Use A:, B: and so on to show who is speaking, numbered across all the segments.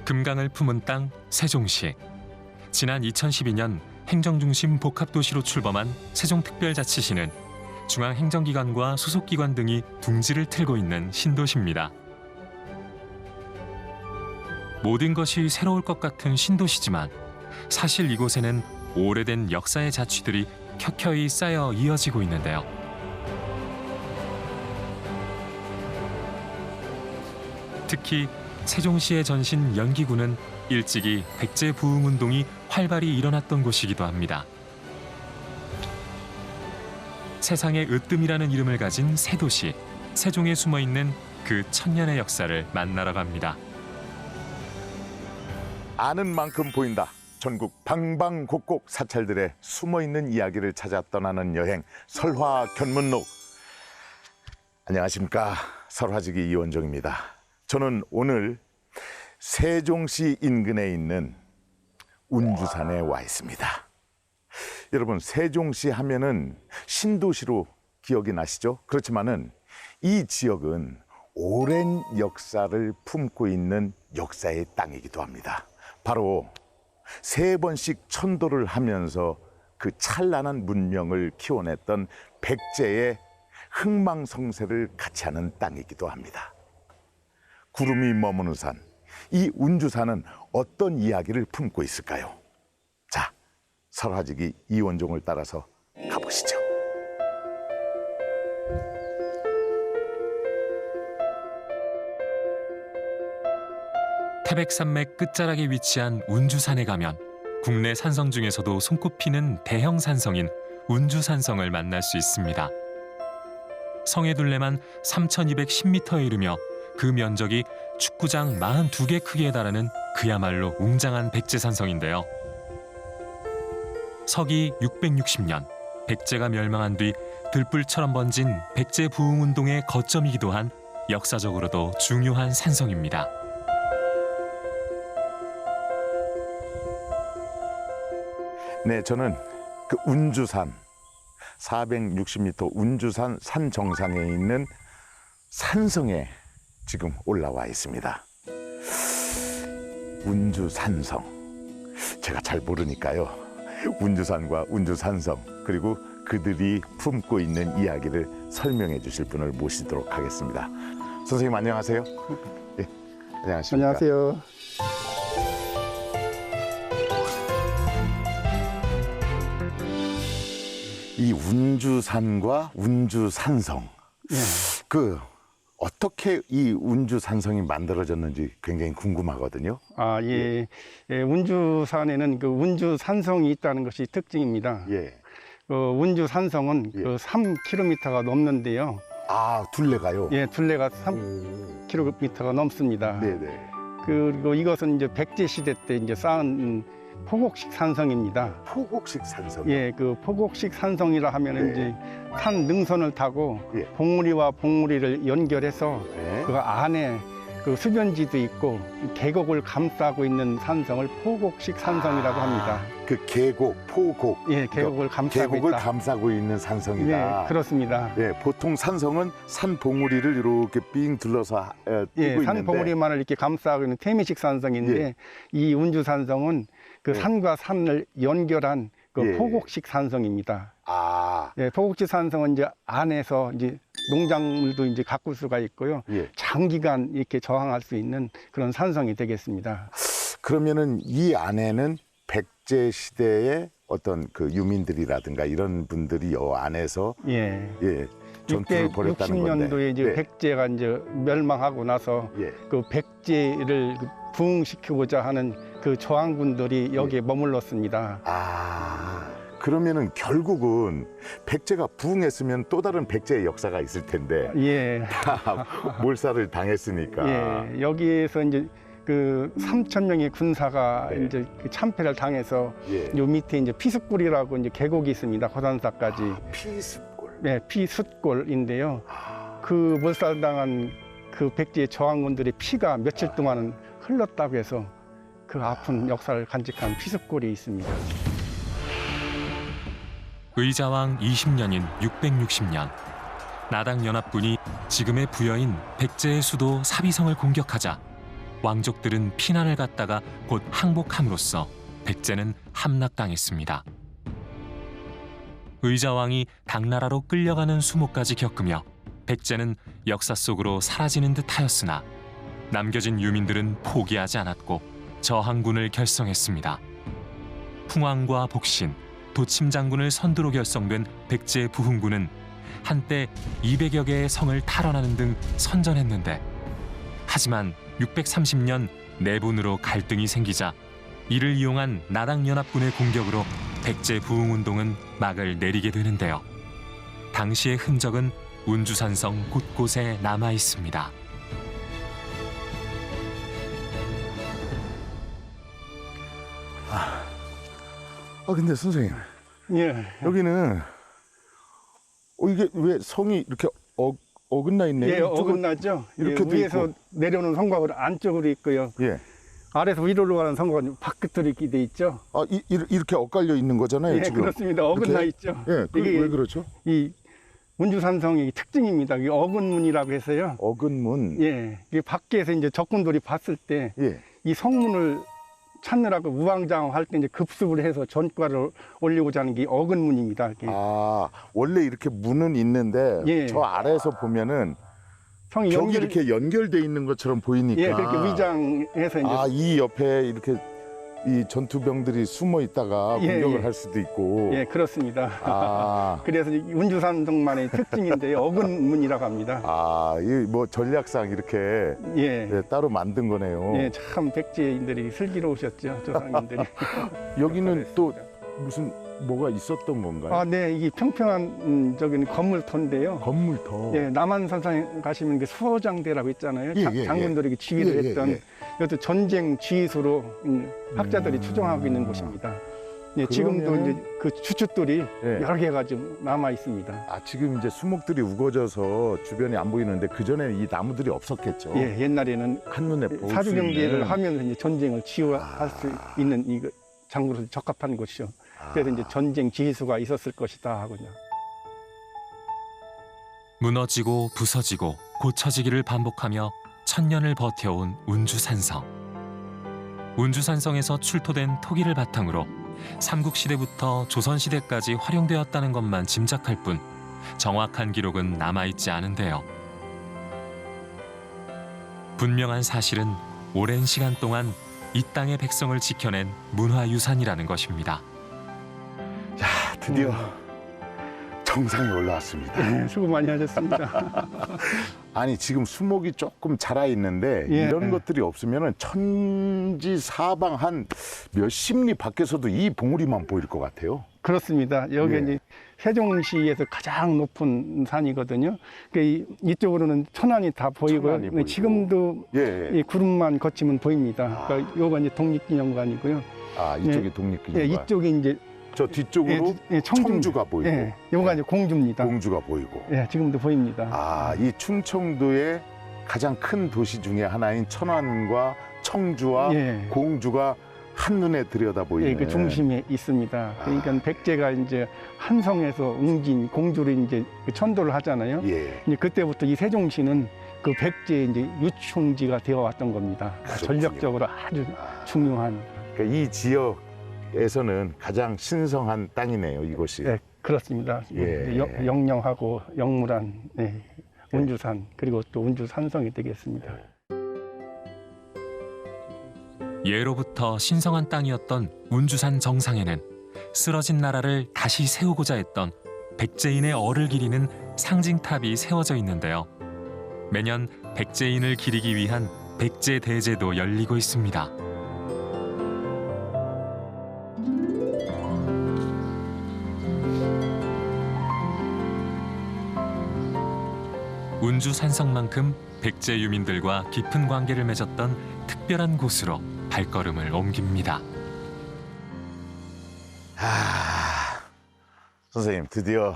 A: 금강을 품은 땅 세종시. 지난 2012년 행정중심 복합도시로 출범한 세종특별자치시는 중앙행정기관과 소속기관 등이 둥지를 틀고 있는 신도시입니다. 모든 것이 새로울 것 같은 신도시지만 사실 이곳에는 오래된 역사의 자취들이 켜켜이 쌓여 이어지고 있는데요. 특히 세종시의 전신 연기구는 일찍이 백제 부흥운동이 활발히 일어났던 곳이기도 합니다. 세상의 으뜸이라는 이름을 가진 새도시, 세종에 숨어있는 그 천년의 역사를 만나러 갑니다.
B: 아는 만큼 보인다. 전국 방방곡곡 사찰들의 숨어있는 이야기를 찾아 떠나는 여행 설화 견문록. 안녕하십니까. 설화지기 이원종입니다. 저는 오늘 세종시 인근에 있는 운주산에 와 있습니다. 여러분, 세종시 하면은 신도시로 기억이 나시죠? 그렇지만은 이 지역은 오랜 역사를 품고 있는 역사의 땅이기도 합니다. 바로 3번씩 천도를 하면서 그 찬란한 문명을 키워냈던 백제의 흥망성쇠를 같이 하는 땅이기도 합니다. 구름이 머무는 산, 이 운주산은 어떤 이야기를 품고 있을까요? 자, 설화지기 이원종을 따라서 가보시죠.
A: 태백산맥 끝자락에 위치한 운주산에 가면 국내 산성 중에서도 손꼽히는 대형 산성인 운주산성을 만날 수 있습니다. 성의 둘레만 3,210m에 이르며 그 면적이 축구장 42개 크기에 달하는 그야말로 웅장한 백제산성인데요. 서기 660년 백제가 멸망한 뒤 들불처럼 번진 백제 부흥운동의 거점이기도 한 역사적으로도 중요한 산성입니다.
B: 네, 저는 그 운주산 460m 운주산 산 정상에 있는 산성에 지금 올라와 있습니다. 운주산성, 제가 잘 모르니까요. 운주산과 운주산성, 그리고 그들이 품고 있는 이야기를 설명해 주실 분을 모시도록 하겠습니다. 선생님 안녕하세요. 예, 안녕하십니까.
C: 안녕하세요.
B: 이 운주산과 운주산성,
C: 예.
B: 그 어떻게 이 운주산성이 만들어졌는지 굉장히 궁금하거든요.
C: 예. 예, 운주산에는 그 운주산성이 있다는 것이 특징입니다.
B: 예.
C: 운주산성은
B: 예.
C: 그 3km가 넘는데요.
B: 아, 둘레가요?
C: 예, 둘레가 3km가 넘습니다.
B: 네네.
C: 그리고 이것은 이제 백제 시대 때 이제 쌓은 포곡식 산성입니다.
B: 포곡식 산성.
C: 예, 그 포곡식 산성이라 하면은
B: 네.
C: 이제 산 능선을 타고
B: 예.
C: 봉우리와 봉우리를 연결해서
B: 네.
C: 그 안에 그 수변지도 있고 계곡을 감싸고 있는 산성을 포곡식 산성이라고 합니다.
B: 그 계곡, 포곡.
C: 예, 계곡을 감싸고
B: 계곡을
C: 있다.
B: 감싸고 있는 산성이다.
C: 네, 그렇습니다.
B: 예, 보통 산성은 산 봉우리를 이렇게 삥 둘러서 뛰고
C: 예,
B: 있는데.
C: 산 봉우리만을 이렇게 감싸고 있는 태미식 산성인데
B: 예.
C: 이 운주 산성은 그
B: 예.
C: 산과 산을 연결한 그
B: 예.
C: 포곡식 산성입니다.
B: 아,
C: 예, 포곡식 산성은 이제 안에서 이제 농작물도 이제 가꿀 수가 있고요.
B: 예.
C: 장기간 이렇게 저항할 수 있는 그런 산성이 되겠습니다.
B: 그러면은 이 안에는 백제 시대의 어떤 그 유민들이라든가 이런 분들이 이 안에서
C: 예.
B: 예, 전투를 벌였다는 건데.
C: 660년도에 이제
B: 예.
C: 백제가 이제 멸망하고 나서
B: 예.
C: 그 백제를 부흥시키고자 하는 그 저항군들이 여기에 머물렀습니다.
B: 아, 그러면은 결국은 백제가 부흥했으면 또 다른 백제의 역사가 있을 텐데
C: 예.
B: 다 몰살을 당했으니까.
C: 예. 여기에서 이제 그 3,000명의 군사가
B: 네.
C: 이제 그 참패를 당해서
B: 예.
C: 요 밑에 이제 피숫골이라고 이제 계곡이 있습니다. 고산사까지.
B: 피습골.
C: 네, 피숫골인데요.
B: 아,
C: 그 몰살당한 그 백제의 저항군들의 피가 며칠 동안은 흘렀다고 해서 그 아픈 역사를 간직한 피습골이 있습니다.
A: 의자왕 20년인 660년 나당 연합군이 지금의 부여인 백제의 수도 사비성을 공격하자 왕족들은 피난을 갔다가 곧 항복함으로써 백제는 함락당했습니다. 의자왕이 당나라로 끌려가는 수모까지 겪으며 백제는 역사 속으로 사라지는 듯하였으나 남겨진 유민들은 포기하지 않았고 저항군을 결성했습니다. 풍왕과 복신, 도침장군을 선두로 결성된 백제 부흥군은 한때 200여 개의 성을 탈환하는 등 선전했는데, 하지만 630년 내분으로 갈등이 생기자 이를 이용한 나당연합군의 공격으로 백제 부흥운동은 막을 내리게 되는데요. 당시의 흔적은 운주산성 곳곳에 남아 있습니다.
B: 근데 선생님,
C: 예.
B: 여기는 이게 왜 성이 이렇게 어긋나 있네요?
C: 예,
B: 이쪽은
C: 어긋나죠.
B: 이렇게도
C: 예, 위에서
B: 있고.
C: 내려오는 성곽은 안쪽으로 있고요.
B: 예.
C: 아래서 위로 가는 성곽은 바깥으로 있게 돼 있죠.
B: 이렇게 엇갈려 있는 거잖아요,
C: 예,
B: 지금.
C: 그렇습니다. 어긋나
B: 이렇게?
C: 있죠.
B: 예,
C: 이게
B: 왜 그렇죠?
C: 이 운주산성의 특징입니다. 이 어근문이라고 해서요.
B: 어근문.
C: 예, 이 밖에서 이제 적군들이 봤을 때 이
B: 예.
C: 성문을 찾느라고 우왕좌왕할 때 이제 급습을 해서 전과를 올리고자 하는 게 어근문입니다. 이게
B: 원래 이렇게 문은 있는데
C: 예.
B: 저 아래에서 보면은
C: 성이
B: 벽이 이렇게 연결돼 있는 것처럼 보이니까.
C: 예, 그렇게 위장해서 이제
B: 이 옆에 이렇게 이 전투병들이 숨어 있다가
C: 예,
B: 공격을
C: 예.
B: 할 수도 있고.
C: 예, 그렇습니다.
B: 이
C: 그래서 이 운주산성만의 특징인데 어근문이라고 합니다.
B: 뭐 전략상 이렇게
C: 예.
B: 따로 만든 거네요.
C: 예, 참 백제인들이 슬기로우셨죠, 조상님들이.
B: 여기는 또 무슨 뭐가 있었던 건가요?
C: 네, 이게 평평한 저기는 건물터인데요.
B: 건물터.
C: 예, 남한산상에 가시면 그 수호장대라고 있잖아요.
B: 예.
C: 장군들에게 지휘를
B: 예,
C: 했던
B: 예.
C: 이것도 전쟁 지휘소로 학자들이 추정하고 있는 곳입니다. 예, 지금도
B: 그러면은-
C: 이제 그 주춧돌이
B: 예.
C: 여러 개가 좀 남아 있습니다.
B: 지금 이제 수목들이 우거져서 주변이 안 보이는데 그 전에 이 나무들이 없었겠죠.
C: 예, 옛날에는
B: 한눈에 볼 수
C: 사주
B: 있는.
C: 경계를 하면서 이제 전쟁을 지휘할 수 있는 이 장구로 적합한 곳이죠. 그래서 이제 전쟁 지휘소가 있었을 것이다 하고요.
A: 무너지고 부서지고 고쳐지기를 반복하며 천년을 버텨온 운주산성. 운주산성에서 출토된 토기를 바탕으로 삼국시대부터 조선시대까지 활용되었다는 것만 짐작할 뿐 정확한 기록은 남아있지 않은데요. 분명한 사실은 오랜 시간 동안 이 땅의 백성을 지켜낸 문화유산이라는 것입니다.
B: 드디어 정상에 올라왔습니다.
C: 네, 수고 많이 하셨습니다.
B: 아니 지금 수목이 조금 자라 있는데
C: 예.
B: 이런 것들이 없으면은 천지 사방 한 몇십 리 밖에서도 이 봉우리만 보일 것 같아요.
C: 그렇습니다. 여기
B: 예.
C: 이제 세종시에서 가장 높은 산이거든요. 이쪽으로는 천안이 다 보이고요.
B: 천안이 보이고.
C: 지금도
B: 예.
C: 이 구름만 거치면 보입니다. 그러니까 요가 이제 독립기념관이고요.
B: 이쪽이
C: 예,
B: 독립기념관.
C: 이쪽이 이제
B: 저 뒤쪽으로 청주가 보이고.
C: 예, 요가 이제 공주입니다.
B: 공주가 보이고.
C: 예, 지금도 보입니다.
B: 이 충청도의 가장 큰 도시 중에 하나인 천안과 청주와
C: 예.
B: 공주가 한눈에 들여다 보이는.
C: 예, 그 중심에 있습니다. 그러니까 백제가 이제 한성에서 웅진 공주를 이제 천도를 하잖아요.
B: 예.
C: 이제 그때부터 이 세종시는 그 백제의 이제 유충지가 되어 왔던 겁니다.
B: 그렇군요.
C: 전략적으로 아주 중요한.
B: 그러니까 이 지역에서는 가장 신성한 땅이네요, 이곳이.
C: 예, 그렇습니다.
B: 예.
C: 영영하고 영물한 운주산 그리고 또 운주산성이 되겠습니다.
A: 예로부터 신성한 땅이었던 운주산 정상에는 쓰러진 나라를 다시 세우고자 했던 백제인의 얼을 기리는 상징탑이 세워져 있는데요. 매년 백제인을 기리기 위한 백제대제도 열리고 있습니다. 운주산성만큼 백제 유민들과 깊은 관계를 맺었던 특별한 곳으로 발걸음을 옮깁니다.
B: 선생님, 드디어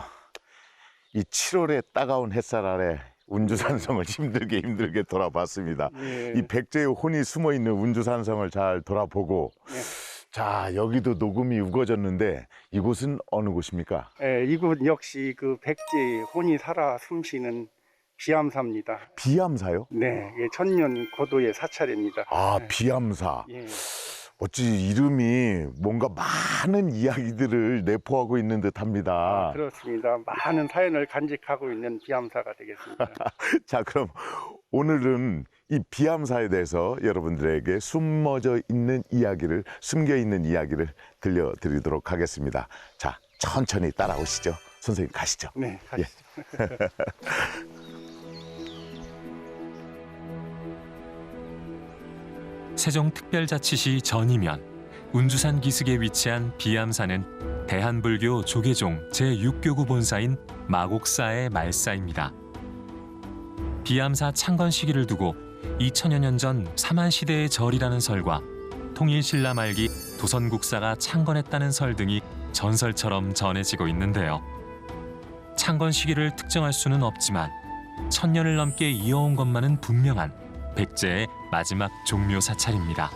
B: 이 7월의 따가운 햇살 아래 운주산성을 힘들게 돌아봤습니다.
C: 예.
B: 이 백제의 혼이 숨어 있는 운주산성을 잘 돌아보고, 자, 여기도 녹음이 우거졌는데 이곳은 어느 곳입니까?
C: 이곳 역시 그 백제의 혼이 살아 숨쉬는 비암사입니다.
B: 비암사요?
C: 네, 이게 천년 고도의 사찰입니다.
B: 아,
C: 네.
B: 비암사.
C: 예.
B: 어찌 이름이 뭔가 많은 이야기들을 내포하고 있는 듯합니다.
C: 그렇습니다. 많은 사연을 간직하고 있는 비암사가 되겠습니다.
B: 자, 그럼 오늘은 이 비암사에 대해서 여러분들에게 숨겨 있는 이야기를 들려드리도록 하겠습니다. 자, 천천히 따라오시죠. 선생님 가시죠.
C: 네, 가시죠.
A: 세종특별자치시 전이면 운주산 기슭에 위치한 비암사는 대한불교 조계종 제6교구 본사인 마곡사의 말사입니다. 비암사 창건 시기를 두고 2000여 년 전 사만시대의 절이라는 설과 통일신라 말기 도선국사가 창건했다는 설 등이 전설처럼 전해지고 있는데요. 창건 시기를 특정할 수는 없지만 1000년을 넘게 이어온 것만은 분명한 백제의 마지막 종묘 사찰입니다.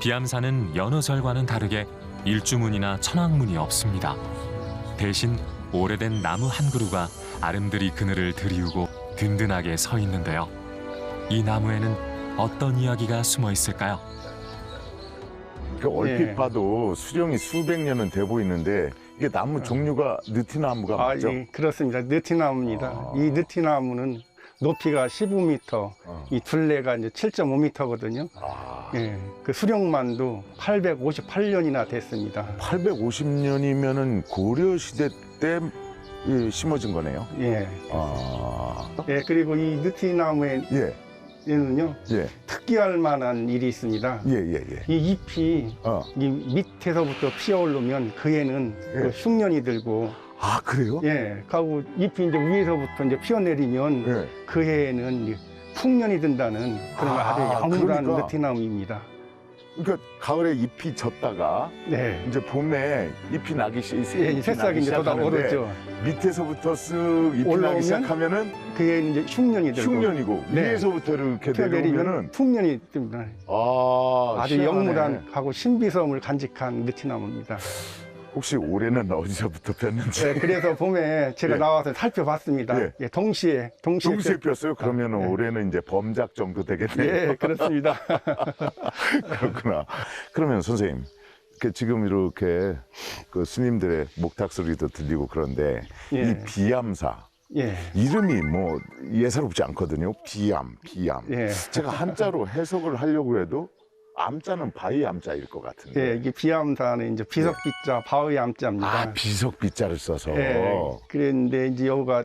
A: 비암사는 여느 절과는 다르게 일주문이나 천왕문이 없습니다. 대신 오래된 나무 한 그루가 아름드리 그늘을 들이우고 든든하게 서 있는데요. 이 나무에는 어떤 이야기가 숨어 있을까요?
B: 그 얼핏
C: 예.
B: 봐도 수령이 수백 년은 돼 보이는데 이게 나무 종류가 느티나무가 맞죠?
C: 예, 그렇습니다. 느티나무입니다.
B: 아.
C: 이 느티나무는 높이가 15m, 이 둘레가 이제 7.5m거든요.
B: 아,
C: 예, 그 수령만도 858년이나 됐습니다.
B: 850년이면은 고려 시대 때 심어진 거네요.
C: 예.
B: 아,
C: 예, 그리고 이 느티나무에는요,
B: 예,
C: 특기할 만한 일이 있습니다.
B: 예.
C: 이 잎이 이 밑에서부터 피어오르면 그 애는
B: 예.
C: 그 흉년이 들고,
B: 아, 그래요?
C: 예, 하고 잎이 이제 위에서부터 이제 피어내리면
B: 예.
C: 그 해에는 이제 풍년이 든다는 그런
B: 아,
C: 아주 영물한
B: 그러니까.
C: 느티나무입니다.
B: 그러니까 가을에 잎이 졌다가
C: 네.
B: 이제 봄에 잎이 나기
C: 예, 이 새싹이 이제 돋아오르죠.
B: 밑에서부터 쓱 잎이 나기
C: 올라오면
B: 시작하면은
C: 그 해에는 이제 흉년이 들고
B: 흉년이고
C: 네.
B: 위에서부터 이렇게
C: 피어내리면
B: 내려오면은
C: 풍년이 듭니다. 아주
B: 희한하네.
C: 영물한하고 신비성을 간직한 느티나무입니다.
B: 혹시 올해는 어디서부터 폈는지
C: 네, 그래서 봄에 제가
B: 예.
C: 나와서 살펴봤습니다.
B: 예.
C: 예, 동시에
B: 동시에 폈어요? 그러면
C: 예.
B: 올해는 이제 범작 정도 되겠네요.
C: 예, 그렇습니다.
B: 그렇구나. 그러면 선생님, 지금 이렇게 그 스님들의 목탁 소리도 들리고 그런데
C: 예.
B: 이 비암사
C: 예,
B: 이름이 뭐 예사롭지 않거든요. 비암.
C: 예.
B: 제가 한자로 해석을 하려고 해도 암자는 바위 암자일 것 같은데.
C: 예, 이게 비암사는 이제 비석비자, 바의 암자입니다.
B: 아, 비석비자를 써서.
C: 예, 그런데 이제 여기가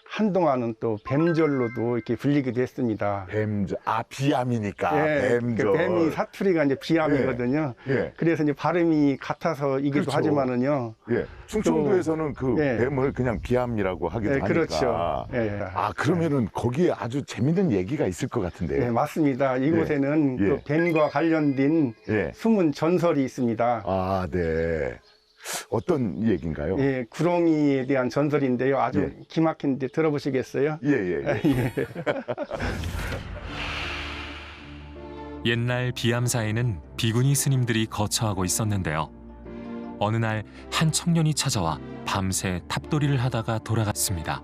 C: 한동안은 또 뱀절로도 이렇게 불리기도 했습니다.
B: 뱀절. 아, 비암이니까.
C: 예,
B: 뱀절.
C: 그 뱀이 사투리가 이제 비암이거든요.
B: 예.
C: 그래서 이제 발음이 같아서이기도
B: 그렇죠.
C: 하지만은요.
B: 예. 충청도에서는 그
C: 예.
B: 뱀을 그냥 비암이라고 하기도
C: 예,
B: 하니까.
C: 그렇죠. 예.
B: 아, 그러면은 거기에 아주 재밌는 얘기가 있을 것 같은데요.
C: 예, 맞습니다. 이곳에는
B: 예.
C: 그 뱀과 관련된
B: 예.
C: 숨은 전설이 있습니다.
B: 아, 네. 어떤 얘기인가요?
C: 예, 구렁이에 대한 전설인데요. 아주
B: 예.
C: 기막힌데 들어보시겠어요?
B: 예.
A: 옛날 비암사에는 비구니 스님들이 거처하고 있었는데요. 어느 날 한 청년이 찾아와 밤새 탑돌이를 하다가 돌아갔습니다.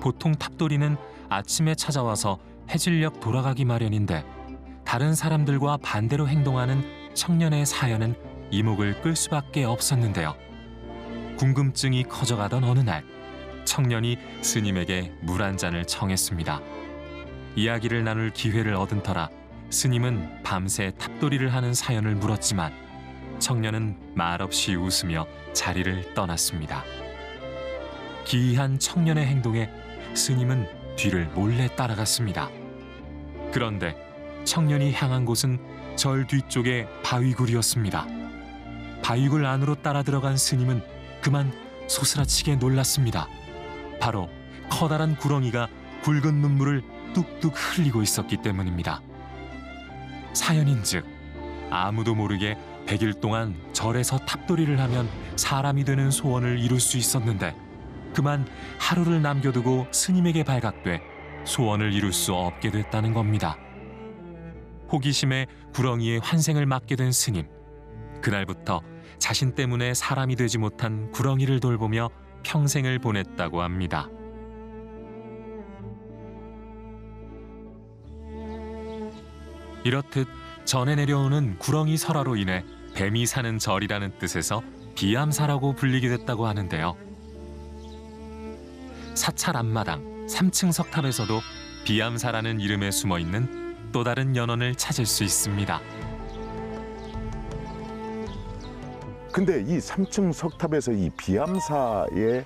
A: 보통 탑돌이는 아침에 찾아와서 해질녘 돌아가기 마련인데 다른 사람들과 반대로 행동하는 청년의 사연은 이목을 끌 수밖에 없었는데요. 궁금증이 커져가던 어느 날 청년이 스님에게 물 한 잔을 청했습니다. 이야기를 나눌 기회를 얻은 터라 스님은 밤새 탑돌이를 하는 사연을 물었지만 청년은 말없이 웃으며 자리를 떠났습니다. 기이한 청년의 행동에 스님은 뒤를 몰래 따라갔습니다. 그런데 청년이 향한 곳은 절 뒤쪽의 바위굴이었습니다. 바위굴 안으로 따라 들어간 스님은 그만 소스라치게 놀랐습니다. 바로 커다란 구렁이가 굵은 눈물을 뚝뚝 흘리고 있었기 때문입니다. 사연인즉 아무도 모르게 100일 동안 절에서 탑돌이를 하면 사람이 되는 소원을 이룰 수 있었는데 그만 하루를 남겨두고 스님에게 발각돼 소원을 이룰 수 없게 됐다는 겁니다. 호기심에 구렁이의 환생을 맞게 된 스님. 그날부터 자신 때문에 사람이 되지 못한 구렁이를 돌보며 평생을 보냈다고 합니다. 이렇듯 전해 내려오는 구렁이 설화로 인해 뱀이 사는 절이라는 뜻에서 비암사라고 불리게 됐다고 하는데요. 사찰 앞마당 3층 석탑에서도 비암사라는 이름에 숨어있는 또 다른 연원을 찾을 수 있습니다.
B: 근데 이 3층 석탑에서 이 비암사의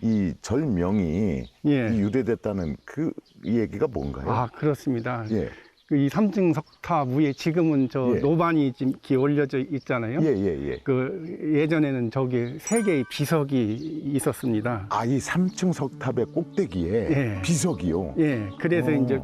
B: 이 절명이
C: 예.
B: 이 유래됐다는 그 얘기가 뭔가요?
C: 아, 그렇습니다.
B: 예.
C: 이 3층 석탑 위에 지금은 저
B: 예.
C: 노반이 지금 이렇게 올려져 있잖아요.
B: 예, 예, 예.
C: 그 예전에는 저기 세 개의 비석이 있었습니다.
B: 아, 이 3층 석탑의 꼭대기에
C: 예.
B: 비석이요.
C: 예, 그래서 이제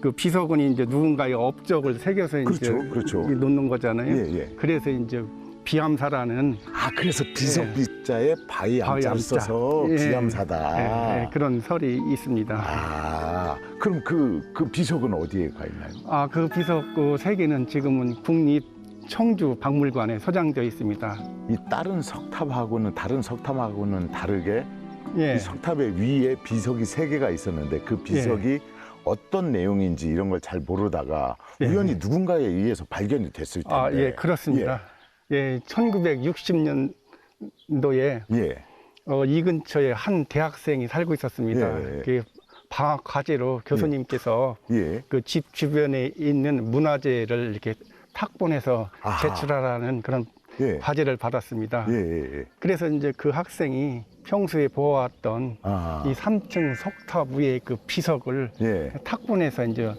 C: 그 비석은 이제 누군가의 업적을 새겨서 이제
B: 그렇죠, 그렇죠.
C: 놓는 거잖아요.
B: 예, 예.
C: 그래서 이제 비암사라는
B: 아, 그래서 비석
C: 예.
B: 비자에 바위 암자를
C: 암자.
B: 써서
C: 예.
B: 비암사다.
C: 예, 예, 그런 설이 있습니다.
B: 아, 그럼 그 비석은 어디에 가 있나요?
C: 아, 그 비석 그 세 개는 지금은 국립 청주 박물관에 소장되어 있습니다.
B: 이 다른 석탑하고는 다르게
C: 예,
B: 이 석탑의 위에 비석이 3개가 있었는데 그 비석이 어떤 내용인지 이런 걸 잘 모르다가
C: 예.
B: 우연히 누군가에 의해서 발견이 됐을 텐데.
C: 아, 예, 그렇습니다. 예, 1960년도에
B: 예.
C: 이 근처에 한 대학생이 살고 있었습니다.
B: 예.
C: 그 방학 과제로 교수님께서
B: 예.
C: 그 집 주변에 있는 문화재를 이렇게 탁본해서
B: 아하.
C: 제출하라는 그런
B: 예.
C: 과제를 받았습니다.
B: 예. 예. 예.
C: 그래서 이제 그 학생이 평소에 보아왔던
B: 아.
C: 이 3층 석탑 위에 그 비석을
B: 예.
C: 탁본해서 이제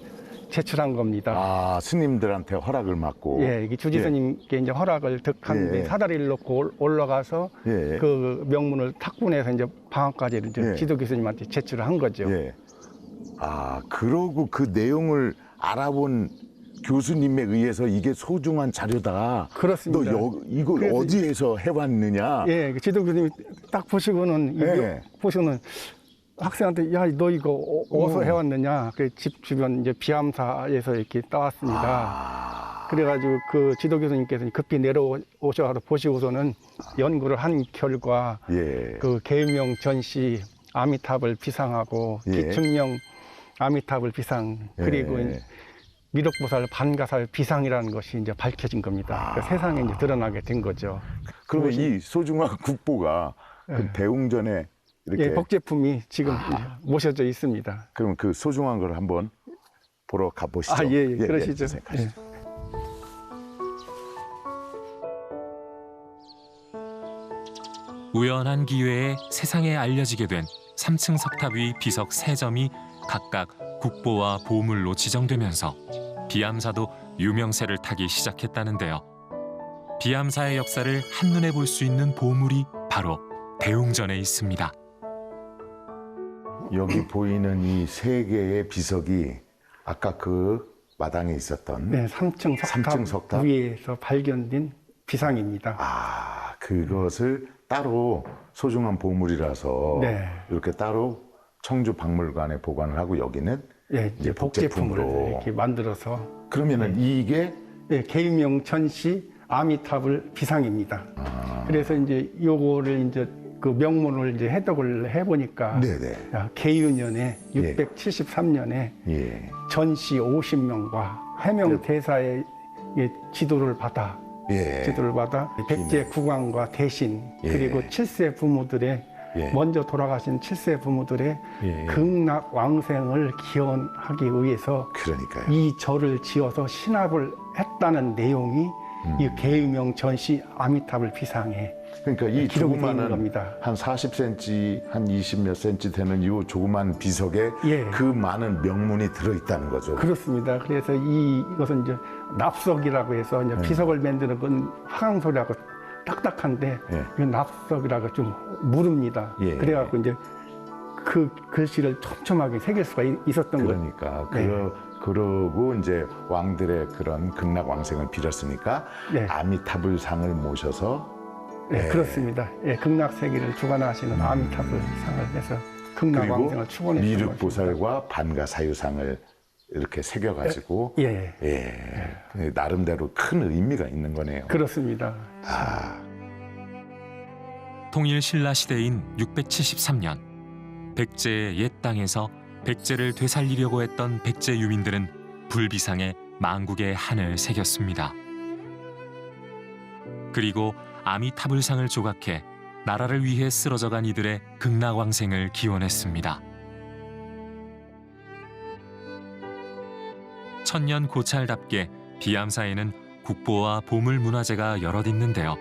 C: 제출한 겁니다.
B: 아, 스님들한테 허락을 받고.
C: 예, 이게 주지스님께 이제 허락을 득한 뒤
B: 예.
C: 사다리를 놓고 올라가서
B: 예.
C: 그 명문을 탁본해서 이제 방학까지를 이제
B: 예.
C: 지도 교수님한테 제출을 한 거죠.
B: 예. 아, 그러고 그 내용을 알아본 교수님에 의해서 이게 소중한 자료다.
C: 그렇습니다.
B: 너 이거
C: 그래서
B: 어디에서 해왔느냐?
C: 예, 그 지도 교수님이 딱 보시고는
B: 예.
C: 보시고는 학생한테 야, 너 이거 어디서
B: 어.
C: 해왔느냐? 그 집 주변 이제 비암사에서 이렇게 따왔습니다.
B: 아.
C: 그래가지고 그 지도 교수님께서 급히 내려오셔서 보시고서는 연구를 한 결과
B: 예.
C: 그 계명 전시 아미탑을 비상하고
B: 예.
C: 기층명 아미탑을 비상 그리고
B: 예.
C: 미륵보살 반가살 비상이라는 것이 이제 밝혀진 겁니다. 그 세상에 이제 드러나게 된 거죠.
B: 그러면
C: 그것이-
B: 이 소중한 국보가 그
C: 예.
B: 대웅전에 이렇게
C: 예, 복제품이 지금 이제 모셔져 있습니다.
B: 그럼 그 소중한 걸 한번 보러 가보시죠.
C: 아, 예, 예. 그러시죠.
B: 선생님, 가시죠.
A: 우연한 기회에 세상에 알려지게 된 3층 석탑 위 비석 3점이 각각 국보와 보물로 지정되면서 비암사도 유명세를 타기 시작했다는데요. 비암사의 역사를 한눈에 볼 수 있는 보물이 바로 대웅전에 있습니다.
B: 여기 보이는 이 3개의 비석이 아까 그 마당에 있었던
C: 네, 3층 석탑,
B: 3층 석탑?
C: 위에서 발견된 비상입니다.
B: 아, 그것을 따로 소중한 보물이라서
C: 네.
B: 이렇게 따로 청주 박물관에 보관을 하고 여기는
C: 예, 이제 복제품으로
B: 복제품으로.
C: 이렇게 만들어서
B: 그러면은 이게
C: 예, 계명 전시 아미탑을 비상입니다. 그래서 이제 요거를 이제 그 명문을 이제 해독을 해보니까
B: 네네.
C: 계유년에
B: 예.
C: 673년에
B: 예.
C: 전시 50명과 해명 대사의 지도를 받아
B: 예.
C: 백제 국왕과 대신
B: 예.
C: 그리고 7세 부모들의
B: 예.
C: 먼저 돌아가신 7세 부모들의
B: 예.
C: 극락 왕생을 기원하기 위해서
B: 그러니까요.
C: 이 절을 지어서 신압을 했다는 내용이 이 계유명 전시 아미탑을 비상해
B: 그러니까 이
C: 기록이 되어 있는
B: 조그마한
C: 겁니다.
B: 한 40cm, 한 20몇 cm 되는 이 조그만 비석에
C: 예.
B: 그 많은 명문이 들어있다는 거죠.
C: 그렇습니다. 그래서 이것은 이제 납석이라고 해서 이제 비석을 만드는 건 화강소리하고 딱딱한데
B: 예.
C: 이 납석이라고 좀 무릅니다.
B: 예.
C: 그래갖고 이제 그 글씨를 촘촘하게 새길 수가 있었던 거예요.
B: 그러니까
C: 네.
B: 그러고 이제 왕들의 그런 극락 왕생을 빌었으니까
C: 네.
B: 아미타불상을 모셔서
C: 네,
B: 예.
C: 그렇습니다. 예, 극락세계를 주관하시는 아미타불 상을 해서 극락
B: 그리고
C: 왕생을 축원했던 것입니다.
B: 미륵보살과 반가사유상을 이렇게 새겨가지고
C: 예,
B: 예. 나름대로 큰 의미가 있는 거네요.
C: 그렇습니다.
B: 아.
A: 통일 신라 시대인 673년 백제의 옛 땅에서 백제를 되살리려고 했던 백제 유민들은 불비상에 만국의 한을 새겼습니다. 그리고 아미타불상을 조각해 나라를 위해 쓰러져간 이들의 극락왕생을 기원했습니다. 천년 고찰답게 비암사에는 국보와 보물문화재가 여럿 있는데요.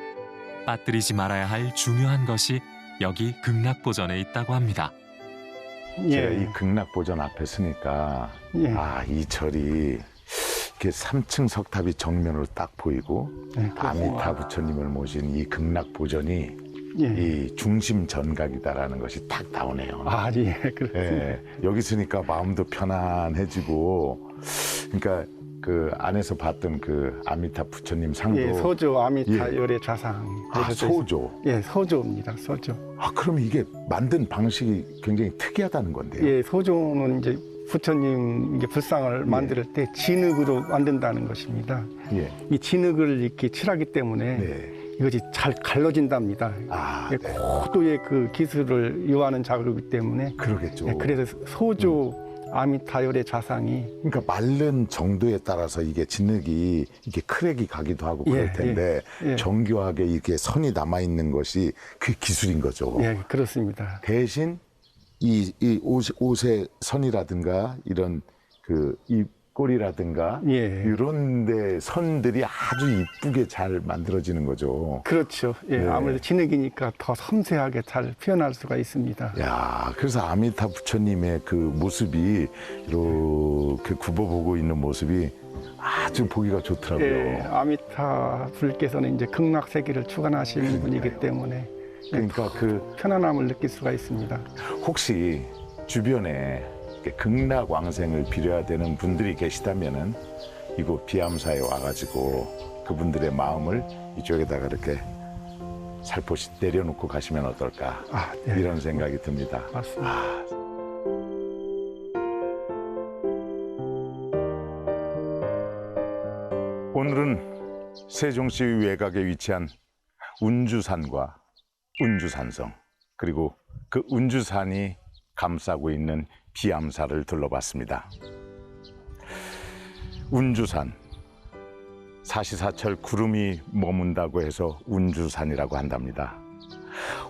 A: 빠뜨리지 말아야 할 중요한 것이 여기 극락보전에 있다고 합니다.
B: 제가 이 극락보전 앞에 서니까
C: 예.
B: 이 절이 이렇게 3층 석탑이 정면으로 딱 보이고 아미타 부처님을 모신 이 극락보전이
C: 예.
B: 이 중심 전각이다라는 것이 딱 나오네요.
C: 예, 그렇습니다.
B: 예, 여기 있으니까 마음도 편안해지고, 그러니까 그 안에서 봤던 그 아미타 부처님 상도
C: 예, 소조 아미타 열의 좌상.
B: 소조.
C: 예, 소조입니다. 소조.
B: 그럼 이게 만든 방식이 굉장히 특이하다는 건데요.
C: 예, 소조는 이제 부처님 이게 불상을 만들 때 진흙으로 만든다는 것입니다.
B: 예.
C: 이 진흙을 이렇게 칠하기 때문에
B: 네.
C: 이것이 잘 갈라진답니다.
B: 네.
C: 고도의 그 기술을 요하는 작업이기 때문에
B: 그러겠죠.
C: 예, 그래서 소조 아미타열의 좌상이
B: 그러니까 마른 정도에 따라서 이게 진흙이 이게 크랙이 가기도 하고 그럴 텐데
C: 예.
B: 정교하게 이렇게 선이 남아 있는 것이 그 기술인 거죠.
C: 예, 그렇습니다.
B: 대신 이 옷의 선이라든가 이런 그 입꼬리라든가
C: 예.
B: 이런데 선들이 아주 이쁘게 잘 만들어지는 거죠.
C: 그렇죠. 예,
B: 네.
C: 아무래도 진흙이니까 더 섬세하게 잘 표현할 수가 있습니다.
B: 야, 그래서 아미타 부처님의 그 모습이 이렇게 굽어보고 있는 모습이 아주 보기가 좋더라고요.
C: 예, 아미타 불께서는 이제 극락 세계를 주관하시는 분이기 때문에
B: 그러니까 그
C: 편안함을 느낄 수가 있습니다.
B: 혹시 주변에 이렇게 극락 왕생을 빌어야 되는 분들이 계시다면은 이곳 비암사에 와가지고 그분들의 마음을 이쪽에다가 이렇게 살포시 내려놓고 가시면 어떨까
C: 네.
B: 이런 생각이 듭니다.
C: 맞습니다.
B: 오늘은 세종시 외곽에 위치한 운주산과 운주산성 그리고 그 운주산이 감싸고 있는 비암사를 둘러봤습니다. 운주산, 사시사철 구름이 머문다고 해서 운주산이라고 한답니다.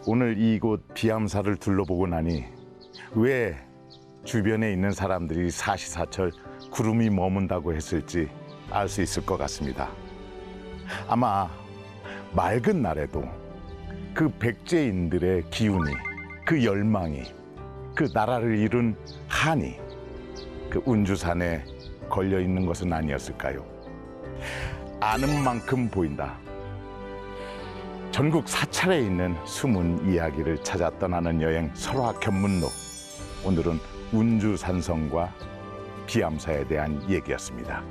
B: 오늘 이곳 비암사를 둘러보고 나니 왜 주변에 있는 사람들이 사시사철 구름이 머문다고 했을지 알 수 있을 것 같습니다. 아마 맑은 날에도 그 백제인들의 기운이, 그 열망이, 그 나라를 이룬 한이 그 운주산에 걸려 있는 것은 아니었을까요? 아는 만큼 보인다. 전국 사찰에 있는 숨은 이야기를 찾아 떠나는 여행 설화 견문록. 오늘은 운주산성과 비암사에 대한 얘기였습니다.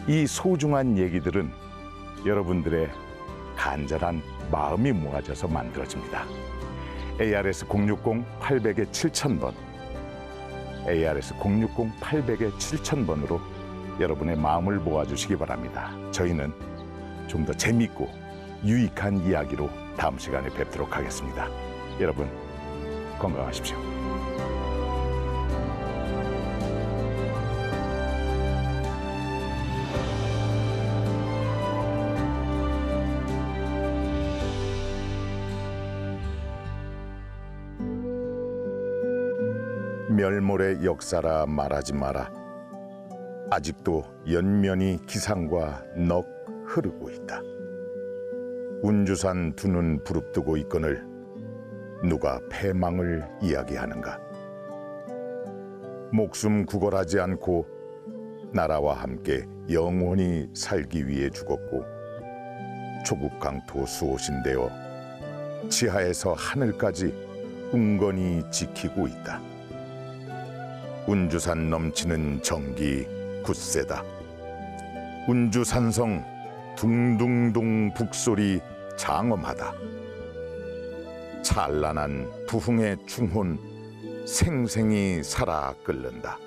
B: 이 소중한 얘기들은 여러분들의 간절한 마음이 모아져서 만들어집니다. ARS 060-800에 7000번, ARS 060-800에 7000번으로 여러분의 마음을 모아주시기 바랍니다. 저희는 좀 더 재밌고 유익한 이야기로 다음 시간에 뵙도록 하겠습니다. 여러분 건강하십시오. 멸몰의 역사라 말하지 마라. 아직도 연면이 기상과 넋 흐르고 있다. 운주산 두 눈 부릅뜨고 있거늘 누가 패망을 이야기하는가. 목숨 구걸하지 않고 나라와 함께 영원히 살기 위해 죽었고 조국 강토 수호신되어 지하에서 하늘까지 은건히 지키고 있다. 운주산 넘치는 정기 굳세다. 운주산성 둥둥둥 북소리 장엄하다. 찬란한 부흥의 충혼 생생히 살아 끓는다.